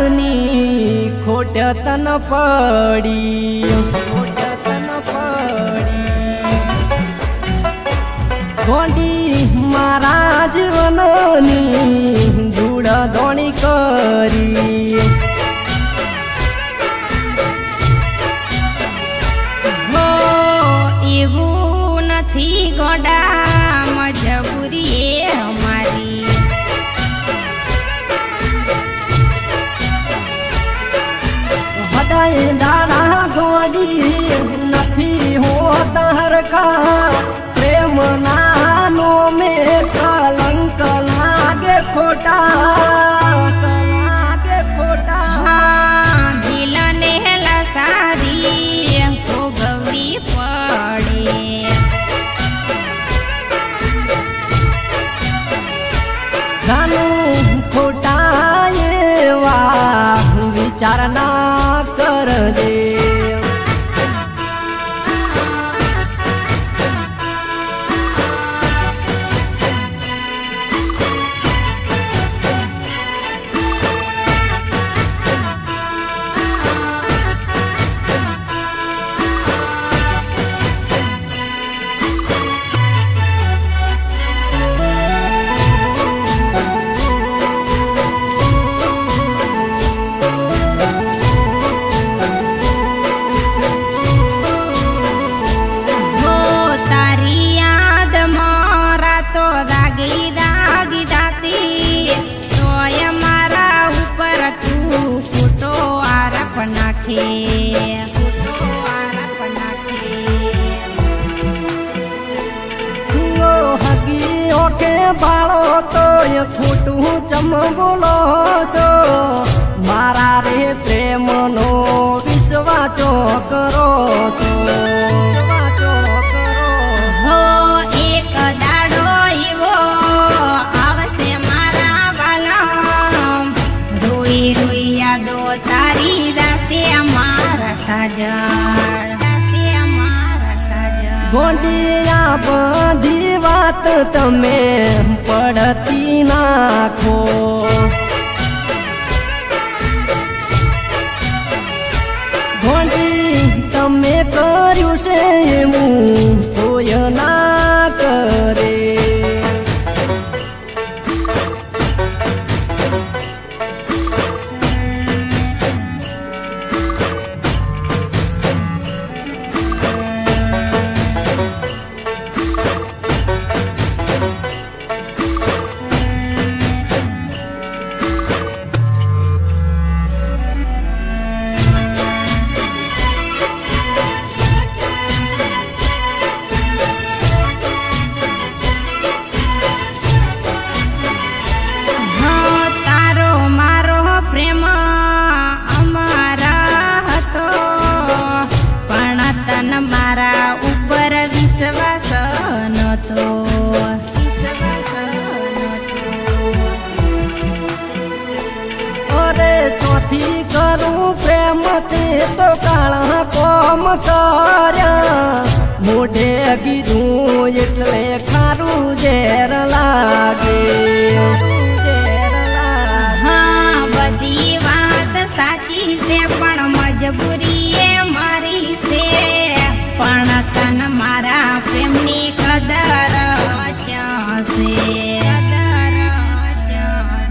ની ખોટ તન પડી ગોંડી મારા જીવનની ધૂળ ધોણી કરી એવું નથી ગોડા મજબૂરી એ અમારી હૃદય દાણા ગોડી નથી હોતા હરખા પ્રેમ નાનો મે કલંક લાગે ખોટા દિલને લસારી ભોગવવી પડે જાનું ખોટા એવા વિચાર ના કરજે બાળો તો ખોટું ચમ બોલો છો મારા રે પ્રેમનો વિશ્વાચો કરો છો હો એક દાડો એવો આવશે મારા વાલા રોઈ રોઈ યાદો તારી રાશે મારા સાજણ ગોંડિયા બધી વાત તમે પડતી નાખો ગોંડી તમે કર્યું છે એવું કોઈ ના કરે ચોથી કરું પ્રેમ તે તો કાળા કોમ કર્યા મોઢે કીધું એટલે ખારું ઝેર લાગે હા બધી વાત સાચી છે પણ મજબૂરી એ મારી છે પણ તન મારા પ્રેમની કદર છે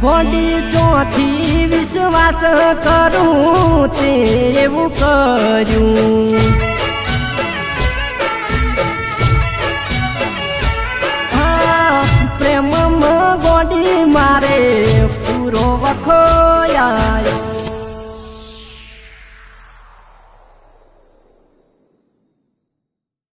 ગોંડી ચોથી વિશ્વાસ કરું તે એવું કર્યું પ્રેમમાં ગોંડી મારે પૂરો વખો યાર